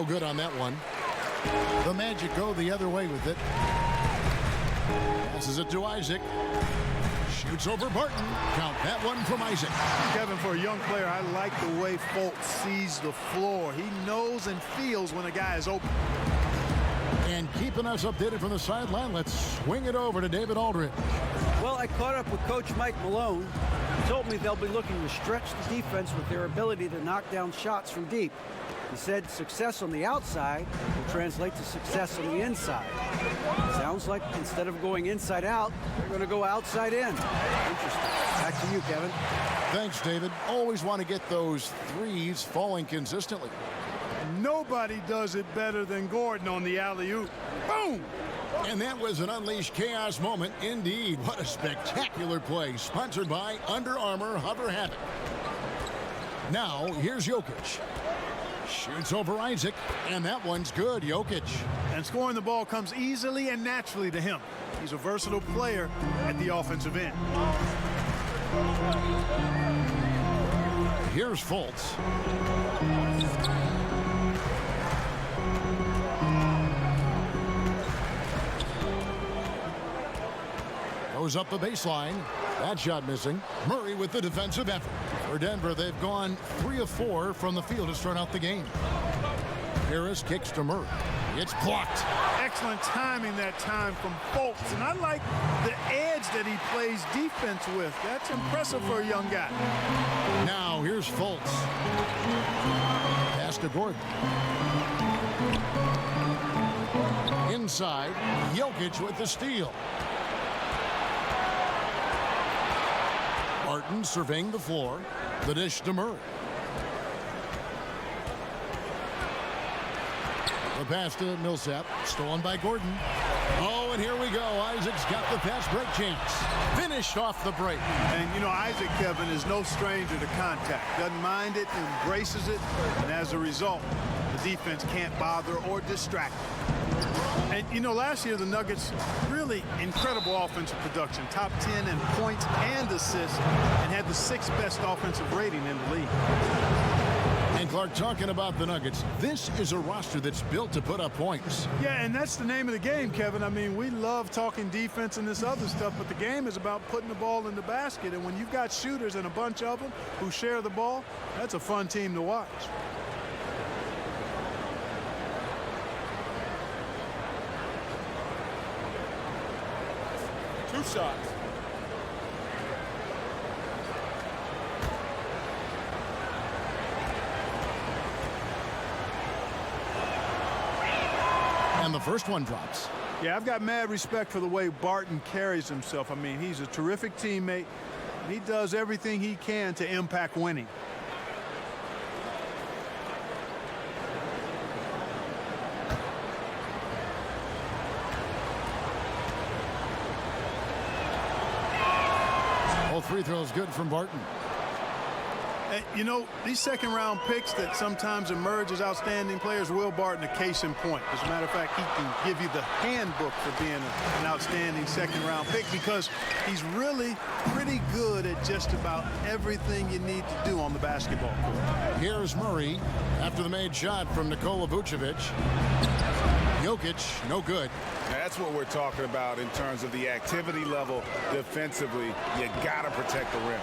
good on that one. The Magic go the other way with it. Passes it to Isaac. Shoots over Barton. Count that one from Isaac. Kevin, for a young player, I like the way Fultz sees the floor. He knows and feels when a guy is open. And keeping us updated from the sideline, let's swing it over to David Aldridge. Well, I caught up with Coach Mike Malone. He told me they'll be looking to stretch the defense with their ability to knock down shots from deep. He said success on the outside will translate to success on the inside. Sounds like instead of going inside out, they're going to go outside in. Interesting. Back to you, Kevin. Thanks, David. Always want to get those threes falling consistently. Nobody does it better than Gordon on the alley-oop. Boom! And that was an unleashed chaos moment. Indeed, what a spectacular play. Sponsored by Under Armour Hover Habit. Now, here's Jokic. Shoots over Isaac, and that one's good, Jokic. And scoring the ball comes easily and naturally to him. He's a versatile player at the offensive end. Here's Fultz. Goes up the baseline. That shot missing. Murray with the defensive effort. For Denver, they've gone 3 of 4 from the field to start out the game. Harris kicks to Murray. It's blocked. Excellent timing that time from Fultz. And I like the edge that he plays defense with. That's impressive for a young guy. Now here's Fultz. Pass to Gordon. Inside, Jokic with the steal. Barton surveying the floor. The dish to Murray. The pass to Millsap. Stolen by Gordon. Oh, and here we go. Isaac's got the fast break chance. Finished off the break. And, you know, Isaac, Kevin, is no stranger to contact. Doesn't mind it, embraces it, and as a result, the defense can't bother or distract him. And, you know, last year the Nuggets, really incredible offensive production. Top 10 in points and assists, and had the 6th best offensive rating in the league. And Clark, talking about the Nuggets, this is a roster that's built to put up points. Yeah, and that's the name of the game, Kevin. I mean, we love talking defense and this other stuff, but the game is about putting the ball in the basket. And when you've got shooters and a bunch of them who share the ball, that's a fun team to watch. Two shots. And the first one drops. Yeah, I've got mad respect for the way Barton carries himself. I mean, he's a terrific teammate. He does everything he can to impact winning. All free throws good from Barton. And, you know, these second-round picks that sometimes emerge as outstanding players, Will Barton, a case in point. As a matter of fact, he can give you the handbook for being an outstanding second-round pick because he's really pretty good at just about everything you need to do on the basketball court. Here's Murray after the made shot from Nikola Vucevic. Jokic, no good. Now, that's what we're talking about in terms of the activity level defensively. You got to protect the rim.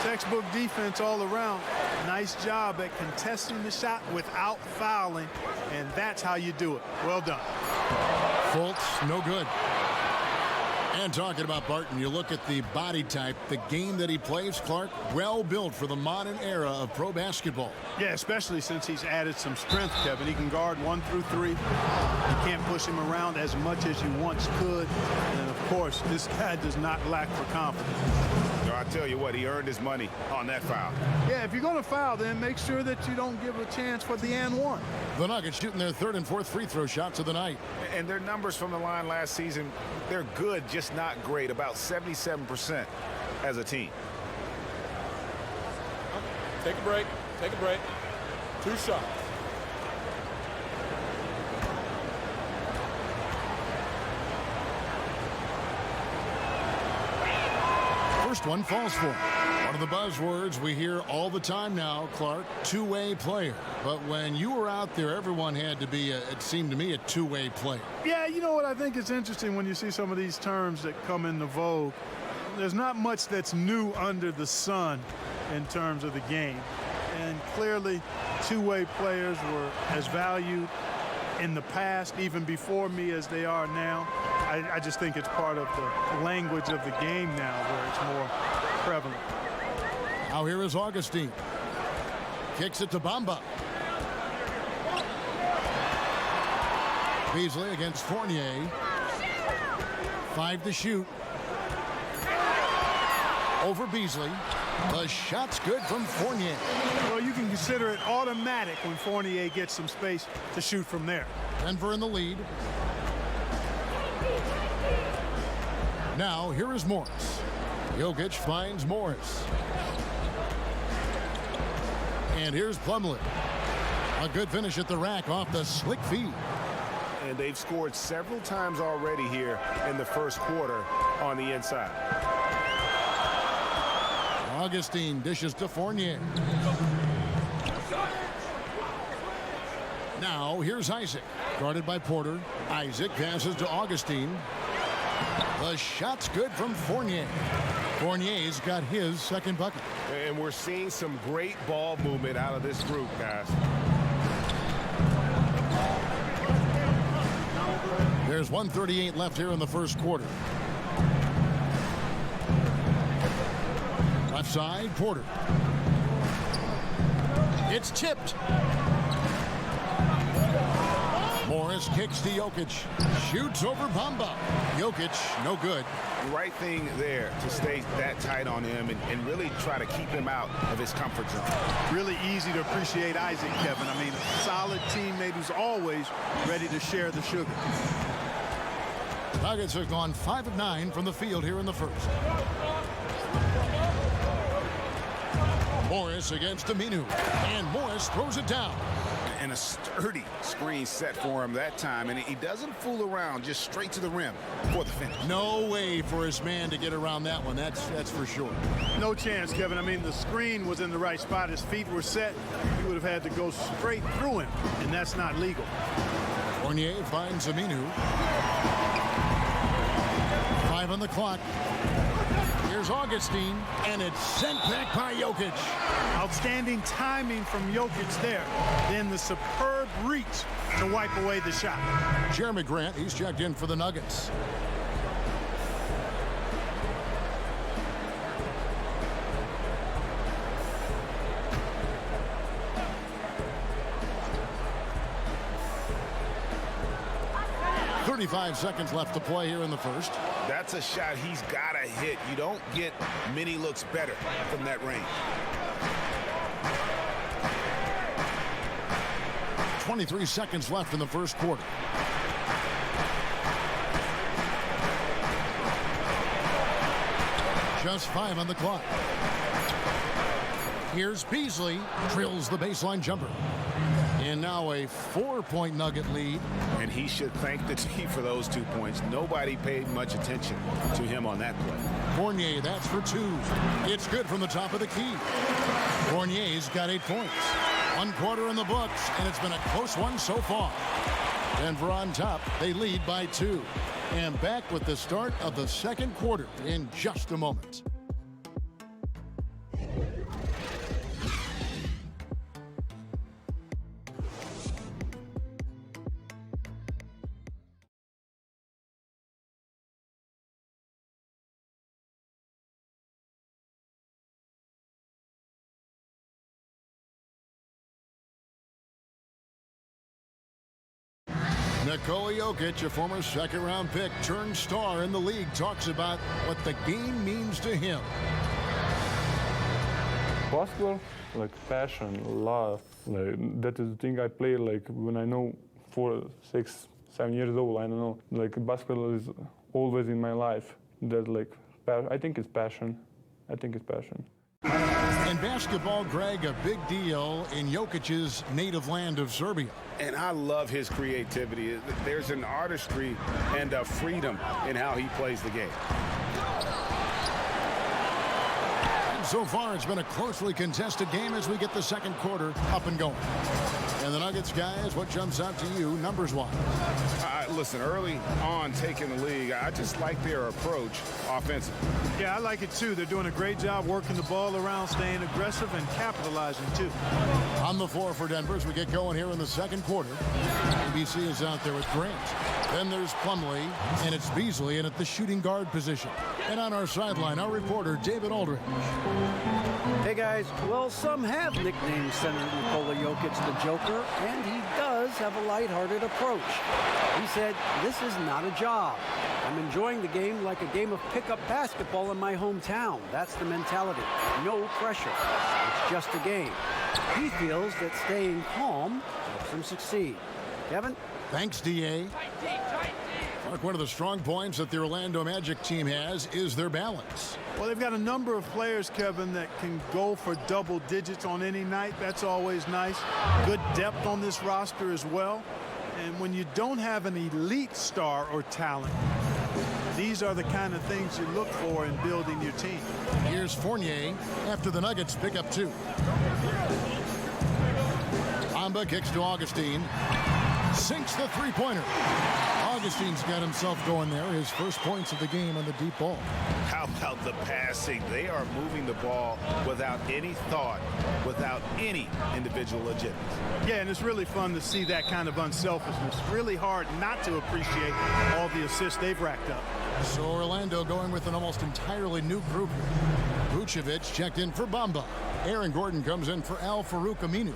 Textbook defense all around. Nice job at contesting the shot without fouling, and that's how you do it. Well done. Fultz, no good. And talking about Barton, you look at the body type, the game that he plays, Clark, well built for the modern era of pro basketball. Yeah, especially since he's added some strength, Kevin. He can guard 1 through 3. You can't push him around as much as you once could. And, of course, this guy does not lack for confidence. I tell you what, he earned his money on that foul. Yeah, if you're going to foul, then make sure that you don't give a chance for the and one. The Nuggets shooting their 3rd and 4th free throw shots of the night. And their numbers from the line last season, they're good, just not great. About 77% as a team. Take a break. Take a break. Two shots. First one falls for him. One of the buzzwords we hear all the time now, Clark, two-way player. But when you were out there, everyone had to be, it seemed to me, a two-way player. Yeah, you know what? I think it's interesting when you see some of these terms that come into vogue. There's not much that's new under the sun in terms of the game. And clearly, two-way players were as valued in the past, even before me, as they are now. I just think it's part of the language of the game now where it's more prevalent. Now here is Augustine. Kicks it to Bamba. Beasley against Fournier. 5 to shoot. Over Beasley. The shot's good from Fournier. Well, you can consider it automatic when Fournier gets some space to shoot from there. Denver in the lead. Now, here is Morris. Jokic finds Morris. And here's Plumlee. A good finish at the rack off the slick feed. And they've scored several times already here in the first quarter on the inside. Augustine dishes to Fournier. Now, here's Isaac. Guarded by Porter. Isaac passes to Augustine. The shot's good from Fournier. Fournier's got his second bucket. And we're seeing some great ball movement out of this group, guys. There's 1:38 left here in the first quarter. Left side, Porter. It's tipped. Morris kicks to Jokic. Shoots over Bamba. Jokic, no good. Right thing there to stay that tight on him and really try to keep him out of his comfort zone. Really easy to appreciate Isaac, Kevin. I mean, a solid teammate who's always ready to share the sugar. Nuggets have gone 5 of 9 from the field here in the first. Morris against Aminu. And Morris throws it down. And a sturdy screen set for him that time. And he doesn't fool around, just straight to the rim for the finish. No way for his man to get around that one. That's for sure. No chance, Kevin. I mean, the screen was in the right spot. His feet were set. He would have had to go straight through him, and that's not legal. Fournier finds Aminu. 5 on the clock. Here's Augustine, and it's sent back by Jokic. Outstanding timing from Jokic there. Then the superb reach to wipe away the shot. Jeremy Grant, he's checked in for the Nuggets. .35 seconds left to play here in the first. That's a shot he's got to hit. You don't get many looks better from that range. 23 seconds left in the first quarter. Just 5 on the clock. Here's Beasley, drills the baseline jumper. And now a 4-point Nugget lead. And he should thank the team for those 2 points. Nobody paid much attention to him on that play. Fournier, that's for 2. It's good from the top of the key. Fournier's got 8 points. 1 quarter in the books, and it's been a close one so far. Denver on top. They lead by 2. And back with the start of the second quarter in just a moment. Nikola Jokic, a former second-round pick, turned star in the league, talks about what the game means to him. Basketball, like passion, love. Like, that is the thing I play like when I know 4, 6, 7 years old. I don't know. Like basketball is always in my life. That like I think it's passion. I think it's passion. In basketball, Greg, a big deal in Jokic's native land of Serbia. And I love his creativity. There's an artistry and a freedom in how he plays the game. So far, it's been a closely contested game as we get the second quarter up and going. And the Nuggets, guys, what jumps out to you numbers-wise? Listen, early on taking the league, I just like their approach offensively. Yeah, I like it too. They're doing a great job working the ball around, staying aggressive, and capitalizing too. On the floor for Denver as we get going here in the second quarter. ABC is out there with Grant. Then there's Plumlee, and it's Beasley in at the shooting guard position. And on our sideline, our reporter, David Aldridge. Hey guys, well, some have nicknamed Senator Nikola Jokic the Joker, and he does have a lighthearted approach. He said, "This is not a job. I'm enjoying the game like a game of pickup basketball in my hometown. That's the mentality. No pressure. It's just a game." He feels that staying calm helps him succeed. Kevin? Thanks, D.A. Mark, one of the strong points that the Orlando Magic team has is their balance. Well, they've got a number of players, Kevin, that can go for double digits on any night. That's always nice. Good depth on this roster as well. And when you don't have an elite star or talent, these are the kind of things you look for in building your team. Here's Fournier after the Nuggets pick up 2. Amba kicks to Augustine. Sinks the three-pointer. Augustine's got himself going there. His first points of the game on the deep ball. How about the passing? They are moving the ball without any thought, without any individual agenda. Yeah, and it's really fun to see that kind of unselfishness. Really hard not to appreciate all the assists they've racked up. So Orlando going with an almost entirely new group here. Vucevic checked in for Bamba. Aaron Gordon comes in for Al-Farouq Aminu.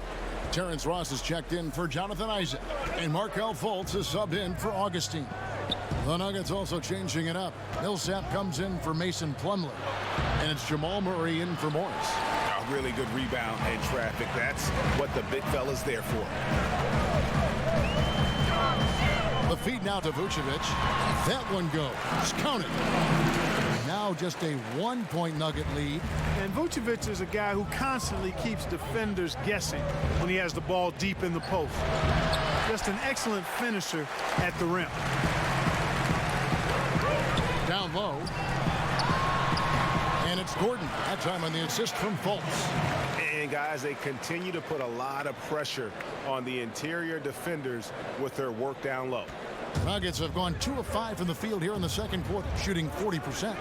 Terrence Ross is checked in for Jonathan Isaac. And Markelle Fultz is subbed in for Augustine. The Nuggets also changing it up. Millsap comes in for Mason Plumlee. And it's Jamal Murray in for Morris. A really good rebound and traffic. That's what the big fella's there for. The feed now to Vucevic. That one goes. Count it. Now just a 1-point Nugget lead. And Vucevic is a guy who constantly keeps defenders guessing when he has the ball deep in the post. Just an excellent finisher at the rim. Down low. And it's Gordon. That time on the assist from Fultz. And guys, they continue to put a lot of pressure on the interior defenders with their work down low. Nuggets have gone 2 of 5 from the field here in the second quarter, shooting 40%.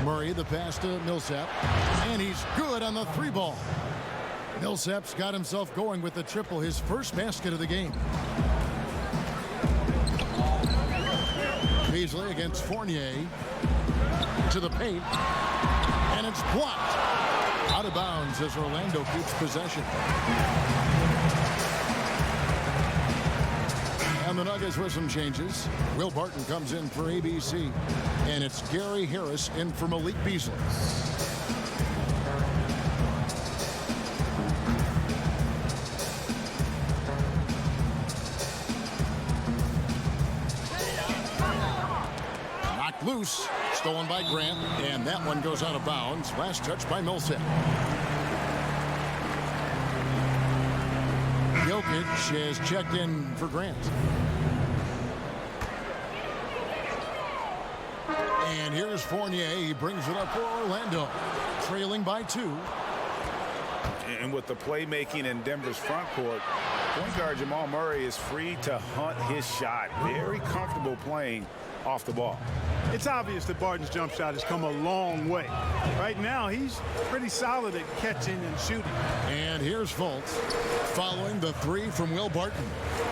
Murray, the pass to Millsap, and he's good on the 3-ball. Millsap's got himself going with the triple, his first basket of the game. Beasley against Fournier to the paint, and it's blocked. Out of bounds as Orlando keeps possession. And the Nuggets with some changes. Will Barton comes in for ABC. And it's Gary Harris in for Malik Beasley. Knocked loose. Stolen by Grant. And that one goes out of bounds. Last touch by Millsap. Jokic has checked in for Grant. And here's Fournier. He brings it up for Orlando. Trailing by 2. And with the playmaking in Denver's front court, point guard Jamal Murray is free to hunt his shot. Very comfortable playing off the ball. It's obvious that Barton's jump shot has come a long way. Right now, he's pretty solid at catching and shooting. And here's Fultz following the 3 from Will Barton.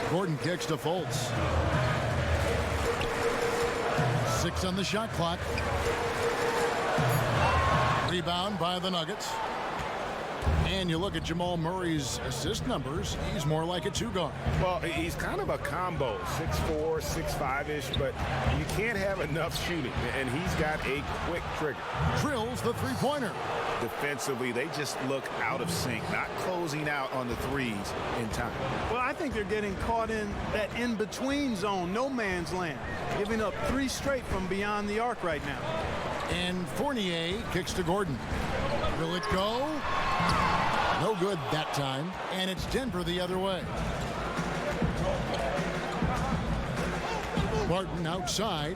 Gordon kicks to Fultz. 6 on the shot clock. Rebound by the Nuggets. And you look at Jamal Murray's assist numbers, he's more like a 2-guard. Well, he's kind of a combo, 6'4", 6'5"-ish, but you can't have enough shooting, and he's got a quick trigger. Drills the 3-pointer. Defensively, they just look out of sync, not closing out on the threes in time. Well, I think they're getting caught in that in-between zone, no man's land, giving up 3 straight from beyond the arc right now. And Fournier kicks to Gordon. Will it go? No good that time. And it's Denver the other way. Barton outside.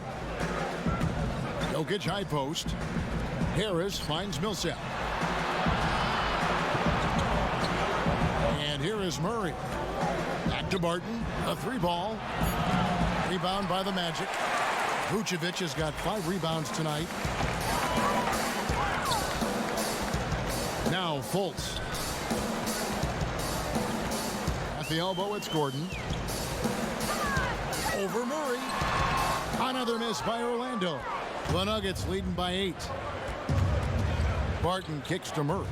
Jokic high post. Harris finds Millsap. And here is Murray. Back to Barton. A 3-ball. Rebound by the Magic. Vucevic has got 5 rebounds tonight. Now Fultz. At the elbow, it's Gordon. Over Murray. Another miss by Orlando. The Nuggets leading by 8. Barton kicks to Murray.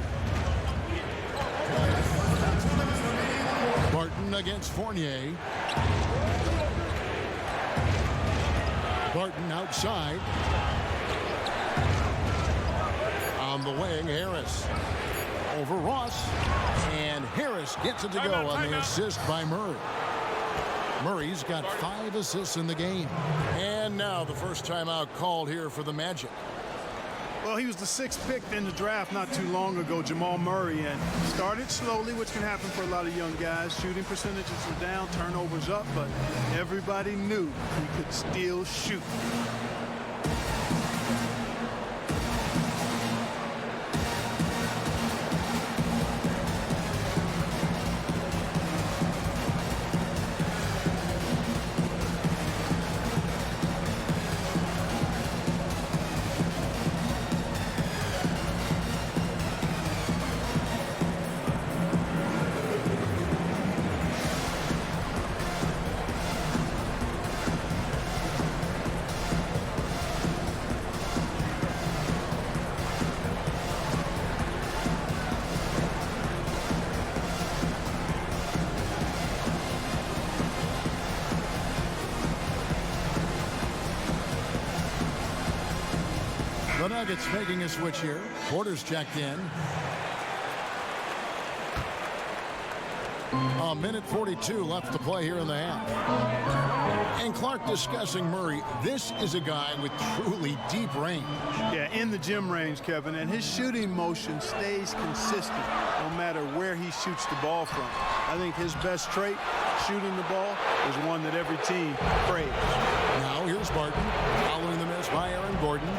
Barton against Fournier. Barton outside. On the wing, Harris. Over Ross. And Harris gets it to go on the assist by Murray. Murray's got 5 assists in the game. And now the first timeout called here for the Magic. Well, he was the 6th pick in the draft not too long ago, Jamal Murray, and started slowly, which can happen for a lot of young guys. Shooting percentages were down, turnovers up, but everybody knew he could still shoot. The Nuggets making a switch here. Porter's checked in. A minute 42 left to play here in the half. And Clark discussing Murray. This is a guy with truly deep range. Yeah, in the gym range, Kevin, and his shooting motion stays consistent no matter where he shoots the ball from. I think his best trait, shooting the ball, is one that every team craves. Now here's Barton, following the miss by Aaron Gordon.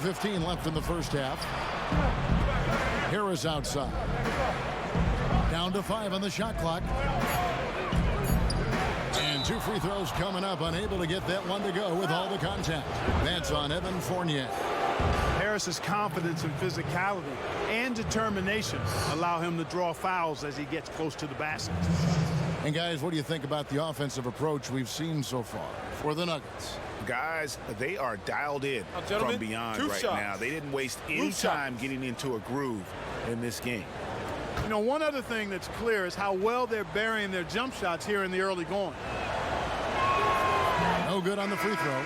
1:15 left in the first half. Harris outside. Down to 5 on the shot clock. And 2 free throws coming up. Unable to get that one to go with all the contact. That's on Evan Fournier. Harris's confidence and physicality and determination allow him to draw fouls as he gets close to the basket. And guys, what do you think about the offensive approach we've seen so far for the Nuggets? Guys, they are dialed in gentlemen, from beyond 2 right shots. now. They didn't waste any time getting into a groove in this game. You know, one other thing that's clear is how well they're burying their jump shots here in the early going. No good on the free throw.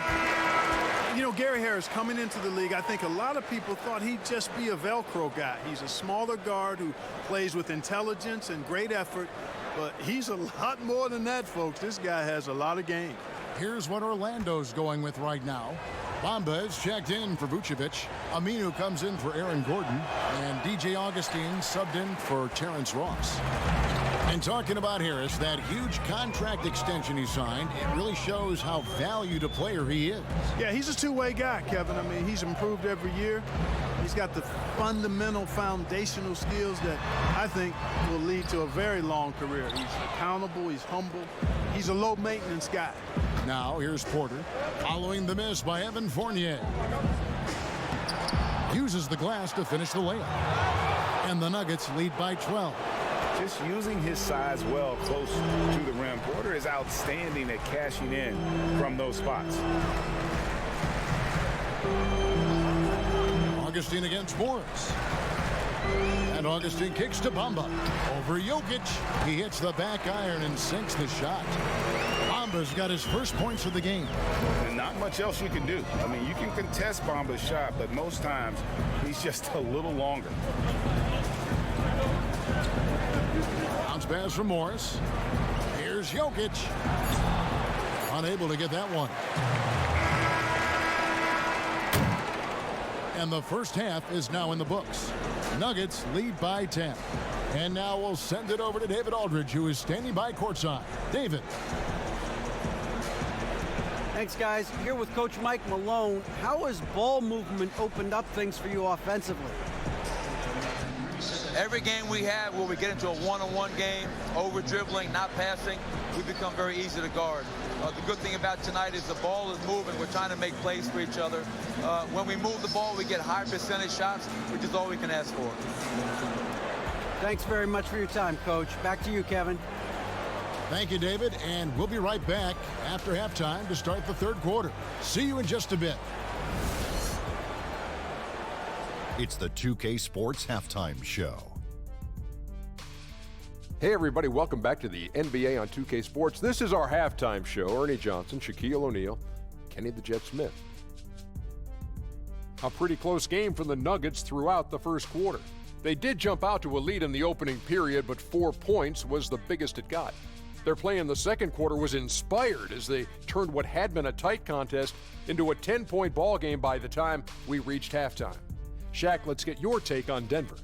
You know, Gary Harris coming into the league, I think a lot of people thought he'd just be a Velcro guy. He's a smaller guard who plays with intelligence and great effort, but he's a lot more than that, folks. This guy has a lot of game. Here's what Orlando's going with right now. Bamba is checked in for Vucevic. Aminu comes in for Aaron Gordon. And DJ Augustine subbed in for Terrence Ross. And talking about Harris, that huge contract extension he signed, it really shows how valued a player he is. Yeah, he's a two-way guy, Kevin. I mean, he's improved every year. He's got the fundamental foundational skills that I think will lead to a very long career. He's accountable, he's humble, he's a low-maintenance guy. Now here's Porter, following the miss by Evan Fournier. Uses the glass to finish the layup. And the Nuggets lead by 12. Just using his size well close to the rim. Porter is outstanding at cashing in from those spots. Augustine against Morris. And Augustine kicks to Bamba. Over Jokic. He hits the back iron and sinks the shot. Bamba's got his first points of the game. And not much else you can do. I mean, you can contest Bamba's shot, but most times he's just a little longer. Bounce pass from Morris. Here's Jokic. Unable to get that one. And the first half is now in the books. Nuggets lead by 10. And now we'll send it over to David Aldridge, who is standing by courtside. David. Thanks, guys. Here with Coach Mike Malone. How has ball movement opened up things for you offensively? Every game we have where we get into a one-on-one game, over dribbling, not passing, we become very easy to guard. The good thing about tonight is the ball is moving. We're trying to make plays for each other. When we move the ball, we get high percentage shots, which is all we can ask for. Thanks very much for your time, Coach. Back to you, Kevin. Thank you, David, and we'll be right back after halftime to start the third quarter. See you in just a bit. It's the 2K Sports Halftime Show. Hey everybody, welcome back to the NBA on 2K Sports. This is our halftime show. Ernie Johnson, Shaquille O'Neal, Kenny the Jet Smith. A pretty close game for the Nuggets throughout the first quarter. They did jump out to a lead in the opening period, but 4 points was the biggest it got. Their play in the second quarter was inspired as they turned what had been a tight contest into a 10-point ball game by the time we reached halftime. Shaq, let's get your take on Denver.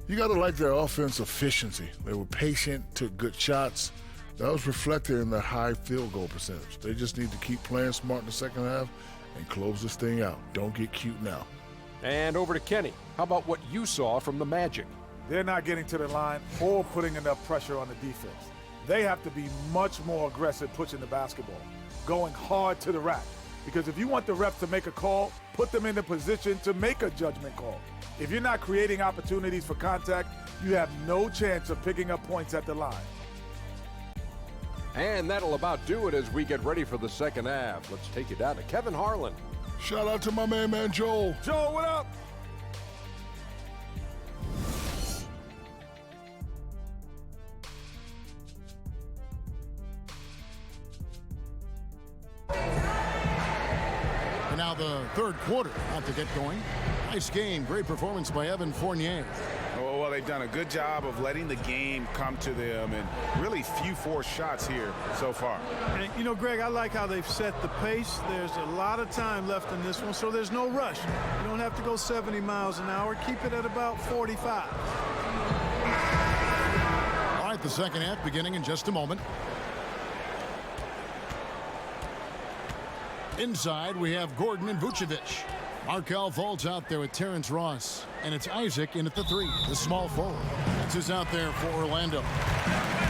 You got to like their offense efficiency. They were patient, took good shots. That was reflected in their high field goal percentage. They just need to keep playing smart in the second half and close this thing out. Don't get cute now. And over to Kenny. How about what you saw from the Magic? They're not getting to the line or putting enough pressure on the defense. They have to be much more aggressive pushing the basketball, going hard to the rack. Because if you want the refs to make a call, put them in the position to make a judgment call. If you're not creating opportunities for contact, you have no chance of picking up points at the line. And that'll about do it as we get ready for the second half. Let's take you down to Kevin Harlan. Shout out to my man Joel. Joel, what up? Now the third quarter about to get going. Nice game, great performance by Evan Fournier. Well, they've done a good job of letting the game come to them, and really few forced shots here so far. And, you know, Greg, I like how they've set the pace. There's a lot of time left in this one, so there's no rush. You don't have to go 70 miles an hour. Keep it at about 45. All right, the second half beginning in just a moment. Inside, we have Gordon and Vucevic. Markelle Fultz out there with Terrence Ross. And it's Isaac in at the three, the small forward. This is out there for Orlando.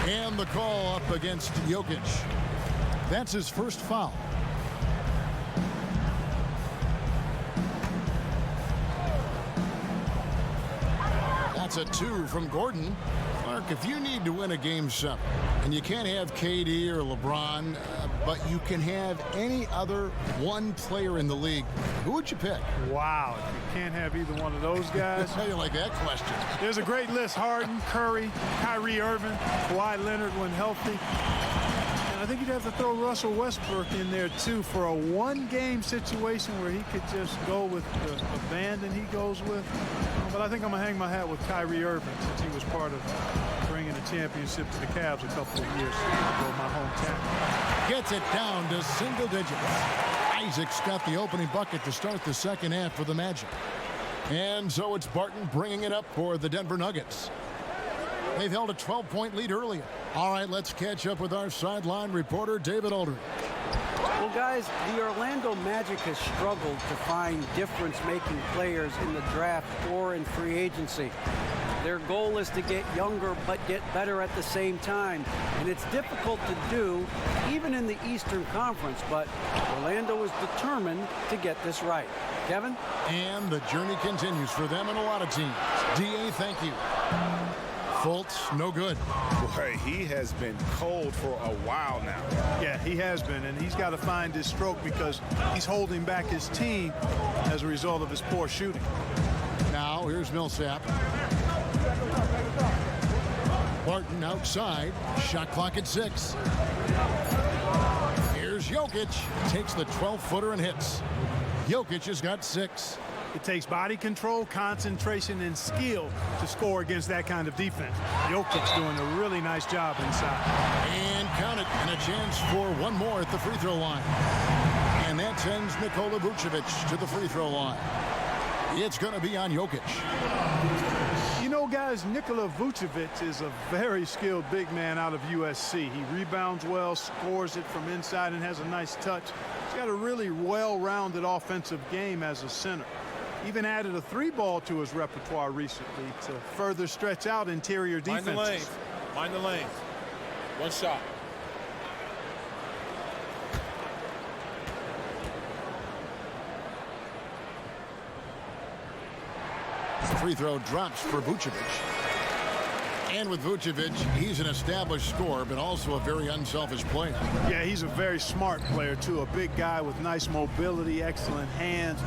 And the call up against Jokic. That's his first foul. That's a 2 from Gordon. Mark, if you need to win a game 7, and you can't have KD or LeBron, but you can have any other one player in the league, who would you pick? Wow, if you can't have either one of those guys. How do you like that question? There's a great list. Harden, Curry, Kyrie Irving, Kawhi Leonard when healthy. And I think you'd have to throw Russell Westbrook in there, too, for a one-game situation where he could just go with the abandon he goes with. But I think I'm going to hang my hat with Kyrie Irving since he was part of bringing the championship to the Cavs a couple of years ago, my hometown. Gets it down to single digits. Isaac's got the opening bucket to start the second half for the Magic. And so it's Barton bringing it up for the Denver Nuggets. They've held a 12-point lead earlier. All right, let's catch up with our sideline reporter, David Aldridge. Well, guys, the Orlando Magic has struggled to find difference-making players in the draft or in free agency. Their goal is to get younger but get better at the same time. And it's difficult to do even in the Eastern Conference, but Orlando is determined to get this right. Kevin? And the journey continues for them and a lot of teams. D.A., thank you. Fultz, no good. Boy, he has been cold for a while now. Yeah, he has been, and he's got to find his stroke because he's holding back his team as a result of his poor shooting. Now, here's Millsap. Barton outside. Shot clock at 6. Here's Jokic. Takes the 12-footer and hits. Jokic has got 6. It takes body control, concentration, and skill to score against that kind of defense. Jokic's doing a really nice job inside. And count it, and a chance for one more at the free throw line. And that sends Nikola Vucevic to the free throw line. It's going to be on Jokic. You know, guys, Nikola Vucevic is a very skilled big man out of USC. He rebounds well, scores it from inside, and has a nice touch. got a really well-rounded offensive game as a center. Even added a 3-ball to his repertoire recently to further stretch out interior defenses. Mind the lanes. Mind the lanes. One shot. Free throw drops for Vucevic. And with Vucevic, he's an established scorer, but also a very unselfish player. Yeah, he's a very smart player, too. A big guy with nice mobility, excellent hands,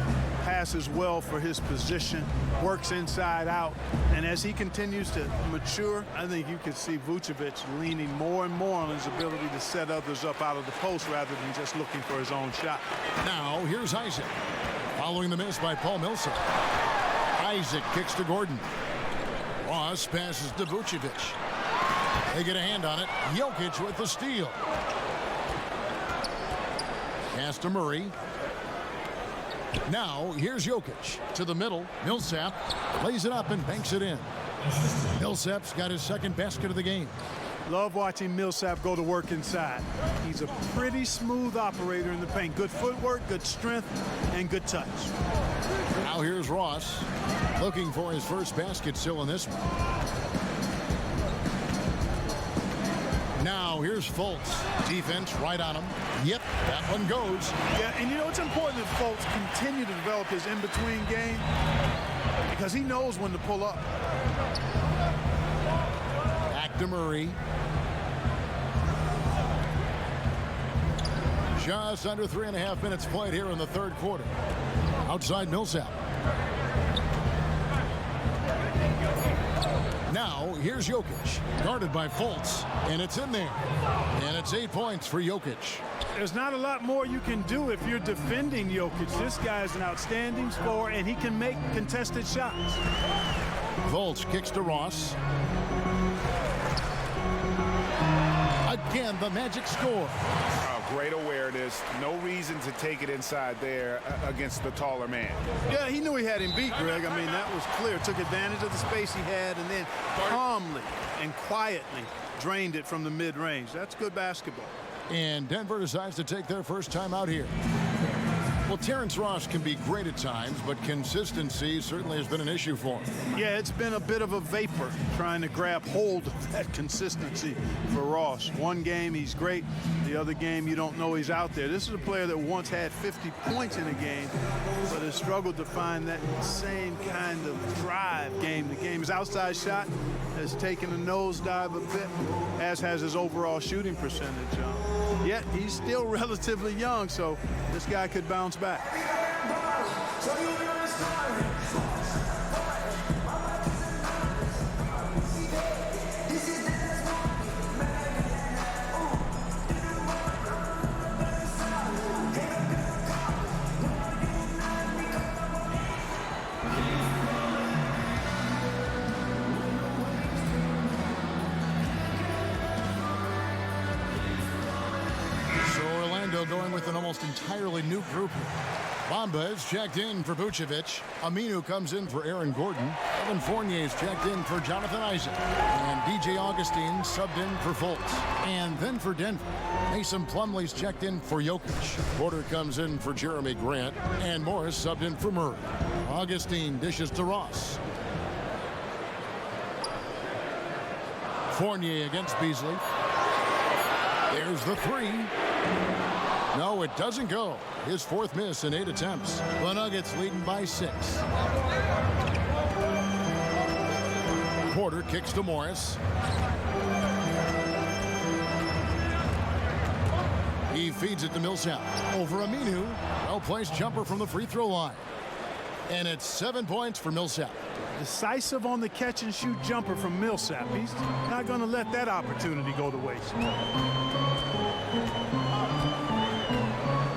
passes well for his position, works inside out. And as he continues to mature, I think you could see Vucevic leaning more and more on his ability to set others up out of the post rather than just looking for his own shot. Now, here's Isaac. Following the miss by Paul Millsap. Isaac kicks to Gordon. Ross passes to Vucevic. They get a hand on it. Jokic with the steal. Pass to Murray. Now, here's Jokic to the middle. Millsap lays it up and banks it in. Millsap's got his second basket of the game. Love watching Millsap go to work inside. He's a pretty smooth operator in the paint. Good footwork, good strength, and good touch. Now here's Ross looking for his first basket still in this one. Now here's Fultz. Defense right on him. Yep, that one goes. Yeah, and you know, it's important that Fultz continue to develop his in-between game because he knows when to pull up. Back to Murray. Just under 3.5 minutes played here in the third quarter. Outside Millsap. Now, here's Jokic, guarded by Fultz, and it's in there. And it's 8 points for Jokic. There's not a lot more you can do if you're defending Jokic. This guy's an outstanding scorer, and he can make contested shots. Fultz kicks to Ross. Again, the Magic score. Great awareness. No reason to take it inside there against the taller man. Yeah, he knew he had him beat, Greg. I mean, that was clear. Took advantage of the space he had and then calmly and quietly drained it from the mid-range. That's good basketball. And Denver decides to take their first time out here. Well, Terrence Ross can be great at times, but consistency certainly has been an issue for him. Yeah, it's been a bit of a vapor trying to grab hold of that consistency for Ross. One game, he's great. The other game, you don't know he's out there. This is a player that once had 50 points in a game, but has struggled to find that same kind of drive game to game. His outside shot has taken a nosedive a bit, as has his overall shooting percentage. Yet, he's still relatively young, so this guy could bounce back. Going with an almost entirely new group here. Bamba is checked in for Vucevic. Aminu comes in for Aaron Gordon. Evan Fournier is checked in for Jonathan Isaac. And DJ Augustine subbed in for Fultz. And then for Denver, Mason Plumlee's checked in for Jokic. Porter comes in for Jeremy Grant. And Morris subbed in for Murray. Augustine dishes to Ross. Fournier against Beasley. There's the three. No, it doesn't go. His fourth miss in 8 attempts. The Nuggets leading by 6. Porter kicks to Morris. He feeds it to Millsap. Over Aminu. Well-placed jumper from the free throw line. And it's 7 points for Millsap. Decisive on the catch-and-shoot jumper from Millsap. He's not going to let that opportunity go to waste.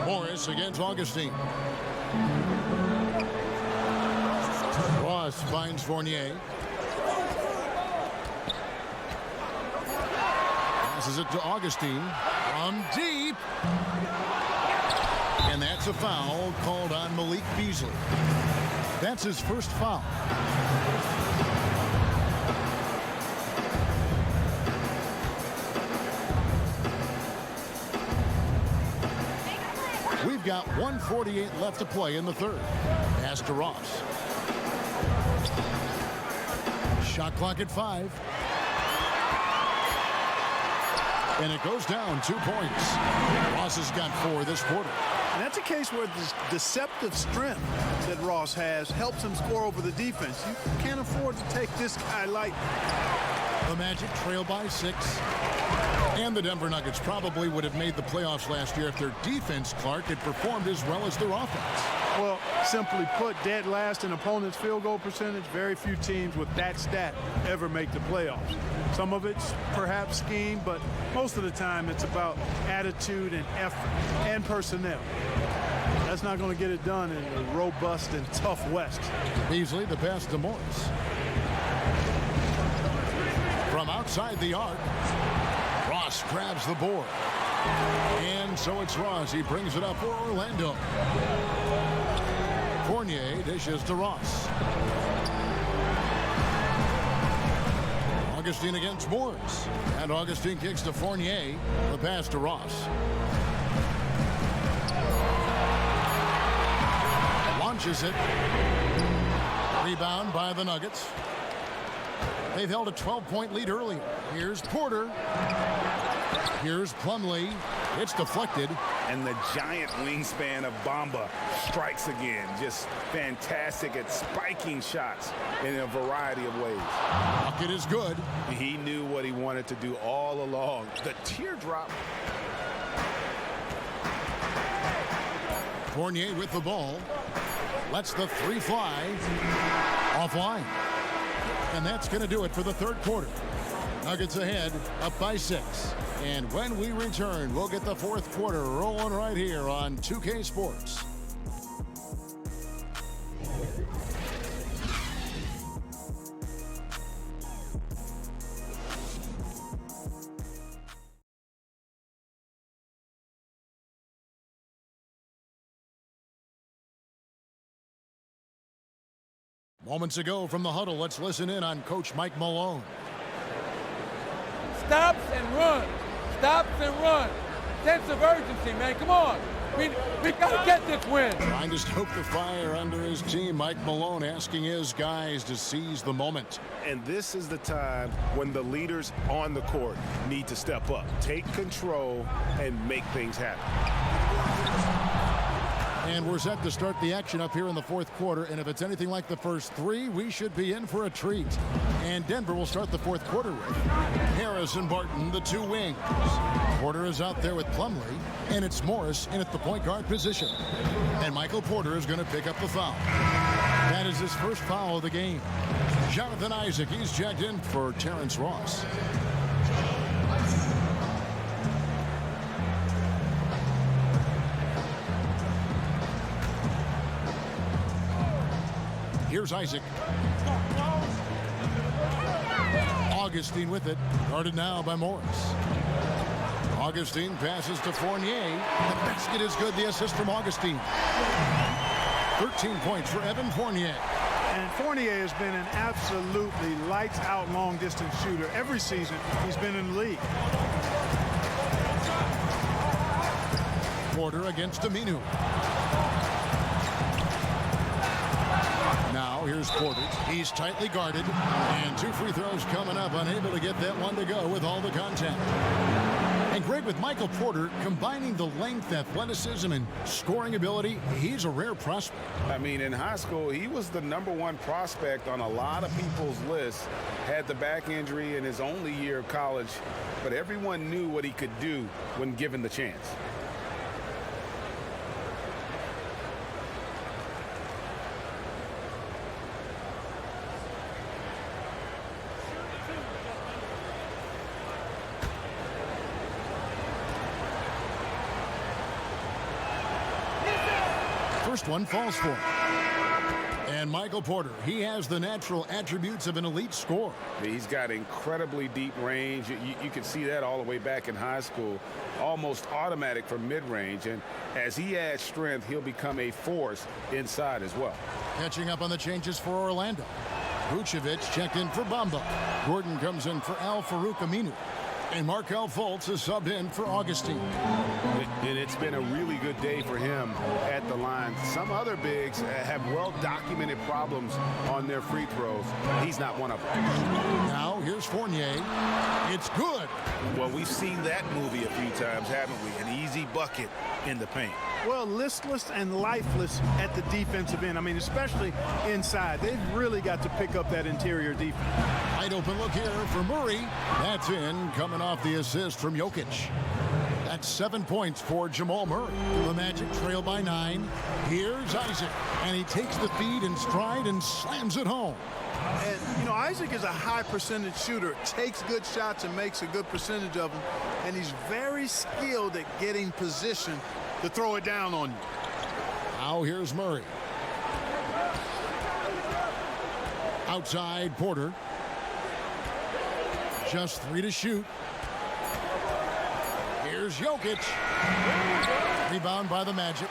Morris against Augustine. Ross finds Fournier. Passes it to Augustine from deep. And that's a foul called on Malik Beasley. That's his first foul. We've We've got 1:48 left to play in the third. Pass to Ross. Shot clock at 5. And it goes down 2 points. Ross has got 4 this quarter. And that's a case where this deceptive strength that Ross has helps him score over the defense. You can't afford to take this guy lightly. The Magic trail by 6. And the Denver Nuggets probably would have made the playoffs last year if their defense, Clark, had performed as well as their offense. Well, simply put, dead last in opponent's field goal percentage. Very few teams with that stat ever make the playoffs. Some of it's perhaps scheme, but most of the time it's about attitude and effort and personnel. That's not going to get it done in the robust and tough West. Beasley, the pass to Morris. From outside the arc, Ross grabs the board. And so it's Ross. He brings it up for Orlando. Fournier dishes to Ross. Augustine against Morris. And Augustine kicks to Fournier. The pass to Ross. Launches it. Rebound by the Nuggets. They've held a 12-point lead earlier. Here's Porter. Here's Plumlee. It's deflected. And the giant wingspan of Bamba strikes again. Just fantastic at spiking shots in a variety of ways. Bucket is good. He knew what he wanted to do all along. The teardrop. Fournier with the ball. Lets the 3 fly. Offline. And that's going to do it for the third quarter. Nuggets ahead, up by 6. And when we return, we'll get the fourth quarter rolling right here on 2K Sports. Moments ago from the huddle, let's listen in on Coach Mike Malone. Stops and run. Stops and run. Sense of urgency, man. Come on. We got to get this win. Trying to stoke the fire under his team. Mike Malone asking his guys to seize the moment. And this is the time when the leaders on the court need to step up, take control, and make things happen. And we're set to start the action up here in the fourth quarter. And if it's anything like the first 3, we should be in for a treat. And Denver will start the fourth quarter with Harris and Barton, the 2 wings. Porter is out there with Plumlee. And it's Morris in at the point guard position. And Michael Porter is going to pick up the foul. That is his first foul of the game. Jonathan Isaac, he's checked in for Terrence Ross. Here's Isaac. Augustine with it. Guarded now by Morris. Augustine passes to Fournier. The basket is good. The assist from Augustine. 13 points for Evan Fournier. And Fournier has been an absolutely lights-out long-distance shooter every season he's been in the league. Porter against Aminu. Now here's Porter. He's tightly guarded. And 2 free throws coming up. Unable to get that one to go with all the contact. And Greg, with Michael Porter combining the length, athleticism, and scoring ability, he's a rare prospect. I mean, in high school, he was the #1 prospect on a lot of people's lists. Had the back injury in his only year of college, but everyone knew what he could do when given the chance. First one falls for him. And Michael Porter, he has the natural attributes of an elite scorer. He's got incredibly deep range. You can see that all the way back in high school. Almost automatic from mid-range. And as he adds strength, he'll become a force inside as well. Catching up on the changes for Orlando. Vucevic checked in for Bamba. Gordon comes in for Al-Farouq Aminu. And Markelle Fultz is subbed in for Augustine. And it's been a really good day for him at the line. Some other bigs have well-documented problems on their free throws. He's not one of them. Now, here's Fournier. It's good. Well, we've seen that movie a few times, haven't we? An easy bucket in the paint. Well, listless and lifeless at the defensive end. I mean, especially inside. They've really got to pick up that interior defense. Wide open look here for Murray. That's in, coming off the assist from Jokic. That's 7 points for Jamal Murray. The Magic trail by 9. Here's Isaac, and he takes the feed in stride and slams it home. And, you know, Isaac is a high percentage shooter, takes good shots and makes a good percentage of them, and he's very skilled at getting position to throw it down on you. Now here's Murray. Outside Porter. Just 3 to shoot. Here's Jokic. Rebound by the Magic.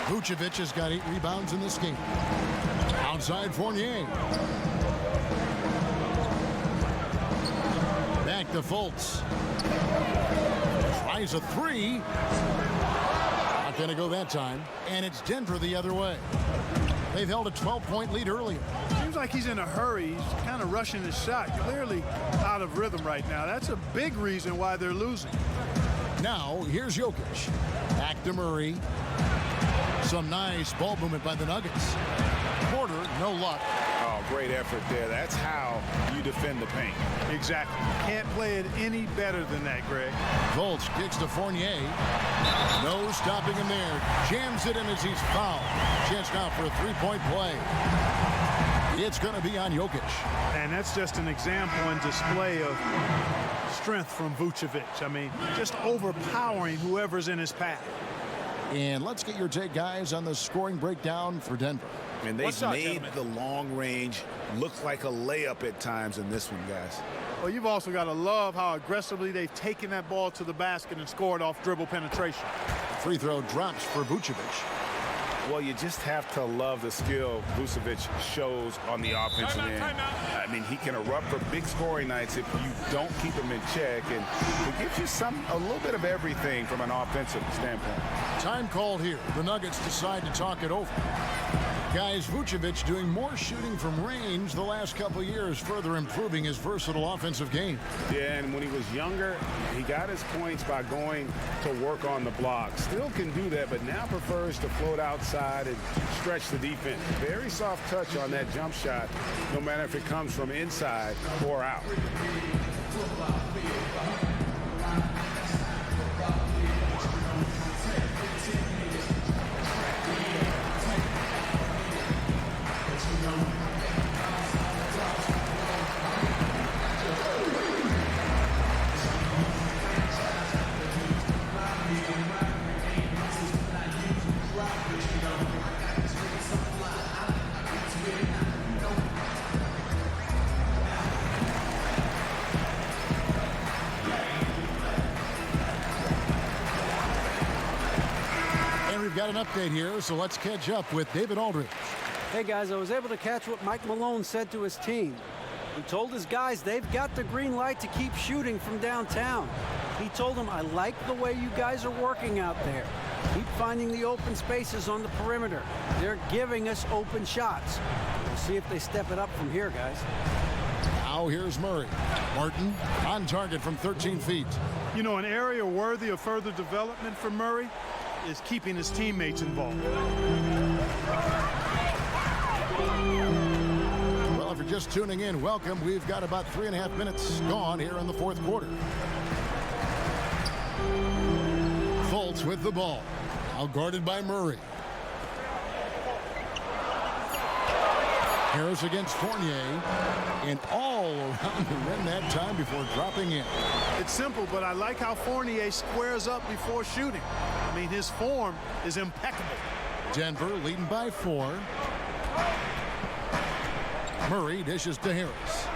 Vucevic has got 8 rebounds in this game. Outside Fournier. Back to Fultz. Tries a 3. Not going to go that time. And it's Denver the other way. They've held a 12-point lead earlier. Seems like he's in a hurry. He's kind of rushing his shot. Clearly out of rhythm right now. That's a big reason why they're losing. Now, here's Jokic. Back to Murray. Some nice ball movement by the Nuggets. Porter, no luck. Oh, great effort there. That's how you defend the paint. Exactly. Can't play it any better than that, Greg. Fultz kicks to Fournier. No stopping him there. Jams it in as he's fouled. Chance now for a 3-point play. It's going to be on Jokic. And that's just an example and display of strength from Vucevic. I mean, just overpowering whoever's in his path. And let's get your take, guys, on the scoring breakdown for Denver. And they've made the long range look like a layup at times in this one, guys. Well, you've also got to love how aggressively they've taken that ball to the basket and scored off dribble penetration. Free throw drops for Vucevic. Well, you just have to love the skill Vucevic shows on the offensive end. I mean, he can erupt for big scoring nights if you don't keep him in check, and it gives you a little bit of everything from an offensive standpoint. Time called here. The Nuggets decide to talk it over. Guys, Vucevic doing more shooting from range the last couple years, further improving his versatile offensive game. Yeah, and when he was younger, he got his points by going to work on the block. Still can do that, but now prefers to float outside and stretch the defense. Very soft touch on that jump shot, no matter if it comes from inside or out. We've got an update here, so let's catch up with David Aldridge. Hey, guys, I was able to catch what Mike Malone said to his team. He told his guys they've got the green light to keep shooting from downtown. He told them, I like the way you guys are working out there. Keep finding the open spaces on the perimeter. They're giving us open shots. We'll see if they step it up from here, guys. Now here's Murray. Martin on target from 13 feet. You know, an area worthy of further development for Murray is keeping his teammates involved. Well, if you're just tuning in, welcome. We've got about 3.5 minutes gone here in the fourth quarter. Fultz with the ball. Now guarded by Murray. Harris against Fournier. And all around the rim that time before dropping in. It's simple, but I like how Fournier squares up before shooting. I mean, his form is impeccable. Denver leading by 4. Murray dishes to Harris.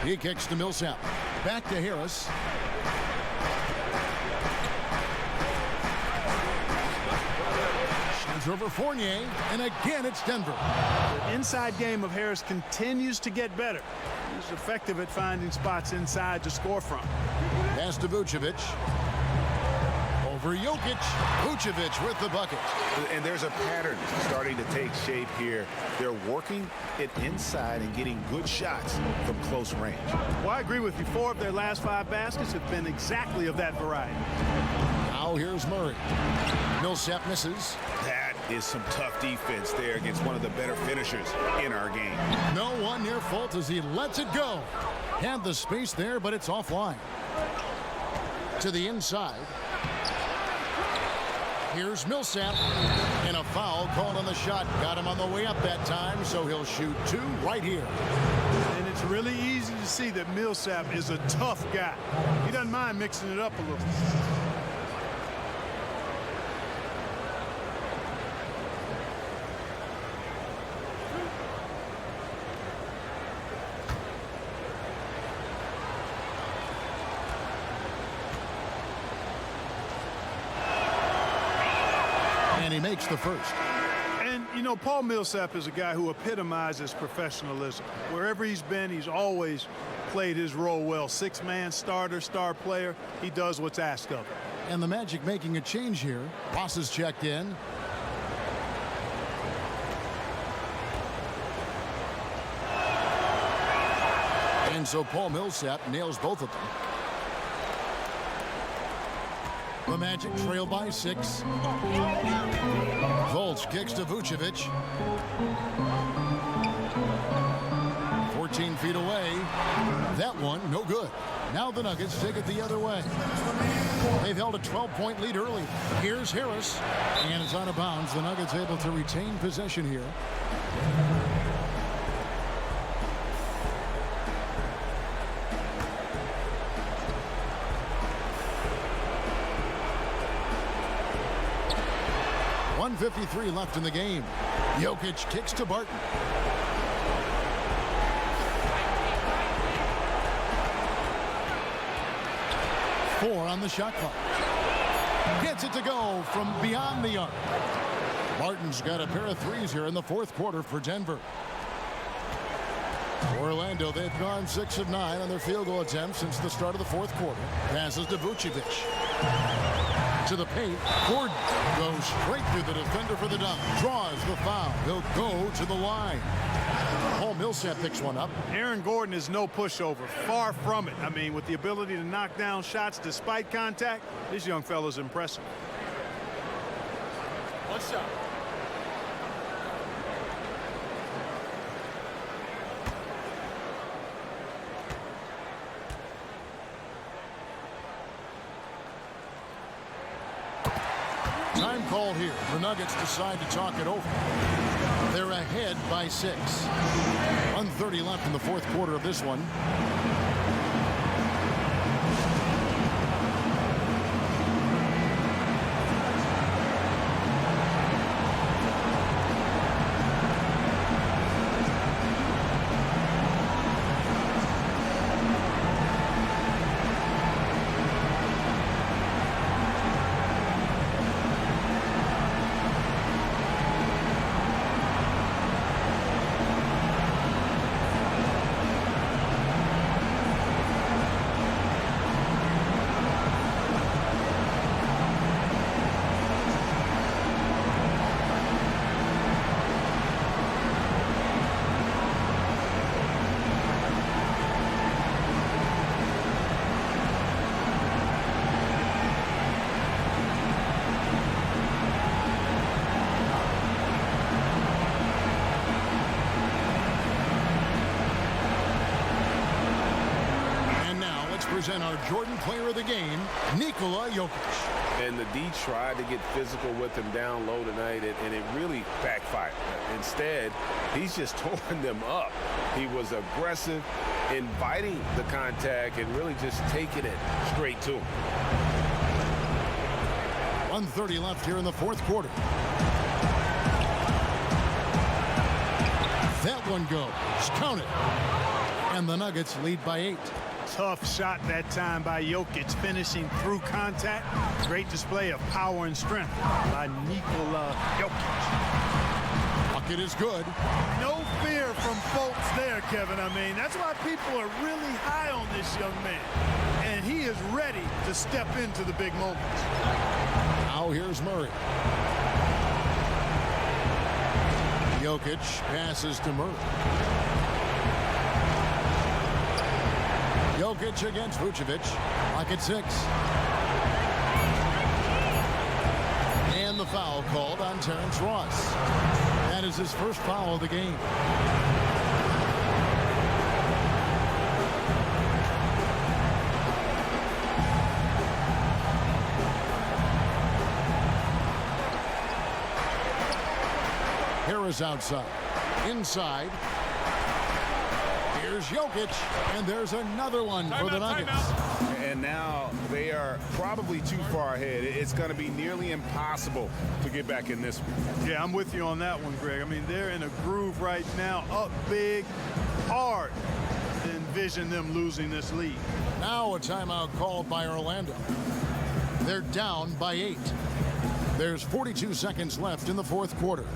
He kicks to Millsap. Back to Harris. Shoots over Fournier, and again it's Denver. The inside game of Harris continues to get better. He's effective at finding spots inside to score from. Pass to Vucevic. Over Jokic. Vucevic with the bucket. And there's a pattern starting to take shape here. They're working it inside and getting good shots from close range. Well, I agree with you. 4 of their last 5 baskets have been exactly of that variety. Now here's Murray. Millsap misses. That is some tough defense there against one of the better finishers in our game. No one near fault as he lets it go. Had the space there, but it's offline. To the inside. Here's Millsap, and a foul called on the shot. Got him on the way up that time, so he'll shoot 2 right here. And it's really easy to see that Millsap is a tough guy. He doesn't mind mixing it up a little. And he makes the first. And, you know, Paul Millsap is a guy who epitomizes professionalism. Wherever he's been, he's always played his role well. 6-man starter, star player. He does what's asked of him. And the Magic making a change here. Ross is checked in. And so Paul Millsap nails both of them. The Magic trail by 6. Fultz kicks to Vucevic. 14 feet away. That one, no good. Now the Nuggets take it the other way. They've held a 12-point lead early. Here's Harris. And it's out of bounds. The Nuggets able to retain possession here. .53 left in the game. Jokic kicks to Barton. Four on the shot clock. Gets it to go from beyond the arc. Barton's got a pair of threes here in the 4th quarter for Denver. Orlando, they've gone 6 of 9 on their field goal attempts since the start of the 4th quarter. Passes to Vucevic. To the paint. Gordon goes straight through the defender for the dunk. Draws the foul. He'll go to the line. Paul Millsap picks one up. Aaron Gordon is no pushover. Far from it. I mean, with the ability to knock down shots despite contact, this young fella's impressive. One shot. Time called here. The Nuggets decide to talk it over. They're ahead by 6. 1:30 left in the 4th quarter of this one. Present our Jordan Player of the Game, Nikola Jokic. And the D tried to get physical with him down low tonight, and it really backfired. Instead, he's just torn them up. He was aggressive, inviting the contact, and really just taking it straight to him. 1:30 left here in the 4th quarter. That one goes. Count it. And the Nuggets lead by 8. Tough shot that time by Jokic, finishing through contact. Great display of power and strength by Nikola Jokic. bucket is good. No fear from folks there, Kevin. I mean, that's why people are really high on this young man. And he is ready to step into the big moments. Now here's Murray. Jokic passes to Murray. Jokic against Vucevic. Clock at 6. And the foul called on Terrence Ross. That is his first foul of the game. Harris outside. Inside. Here's Jokic, and there's another one for the Nuggets. And now they are probably too far ahead. It's going to be nearly impossible to get back in this one. Yeah, I'm with you on that one, Greg. I mean, they're in a groove right now, up big, hard to envision them losing this lead. Now a timeout called by Orlando. They're down by 8. There's 42 seconds left in the fourth quarter.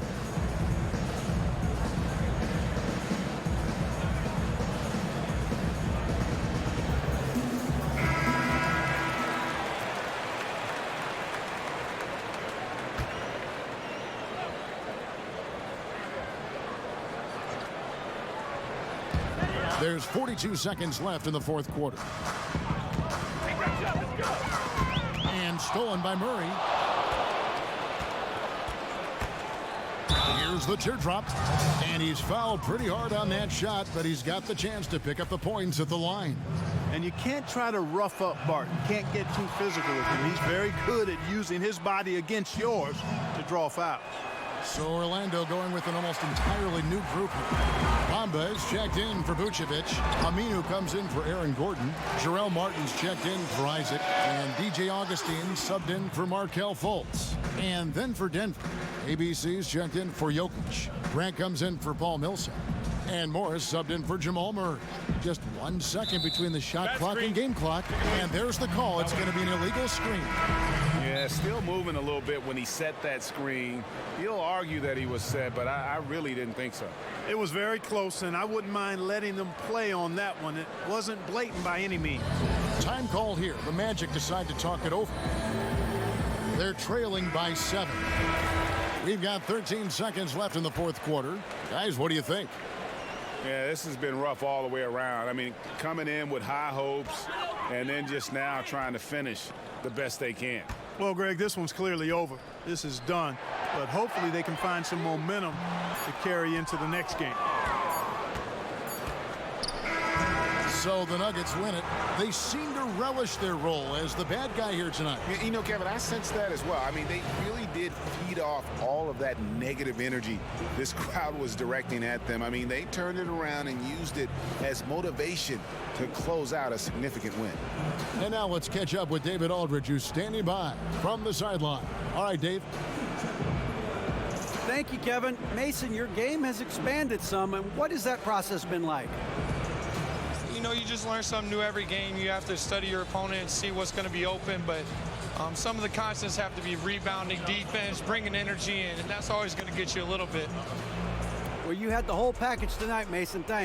There's 42 seconds left in the fourth quarter. And stolen by Murray. Here's the teardrop. And he's fouled pretty hard on that shot, but he's got the chance to pick up the points at the line. And you can't try to rough up Bart. You can't get too physical with him. He's very good at using his body against yours to draw fouls. So Orlando going with an almost entirely new group here. Bamba is checked in for Vucevic. Aminu comes in for Aaron Gordon. Jarrell Martin's checked in for Isaac. And DJ Augustine subbed in for Markelle Fultz. And then for Denver, ABC's checked in for Jokic. Grant comes in for Paul Millsap. And Morris subbed in for Jamal Murray. Just 1 second between the shot clock and game clock. And there's the call. It's going to be an illegal screen. Yeah, still moving a little bit when he set that screen. He'll argue that he was set, but I really didn't think so. It was very close, and I wouldn't mind letting them play on that one. It wasn't blatant by any means. Time called here. The Magic decide to talk it over. They're trailing by 7. We've got 13 seconds left in the fourth quarter. Guys, what do you think? Yeah, this has been rough all the way around. I mean, coming in with high hopes and then just now trying to finish the best they can. Well, Greg, this one's clearly over. This is done. But hopefully they can find some momentum to carry into the next game. So the Nuggets win it. They seem to relish their role as the bad guy here tonight. You know, Kevin, I sense that as well. I mean, they really did feed off all of that negative energy this crowd was directing at them. I mean, they turned it around and used it as motivation to close out a significant win. And now let's catch up with David Aldridge, who's standing by from the sideline. All right, Dave. Thank you, Kevin. Mason, your game has expanded some, and what has that process been like? You know, you just learn something new every game. You have to study your opponent and see what's going to be open, but some of the constants have to be rebounding, defense, bringing energy in, and that's always going to get you a little bit. Well, you had the whole package tonight, Mason. Thanks.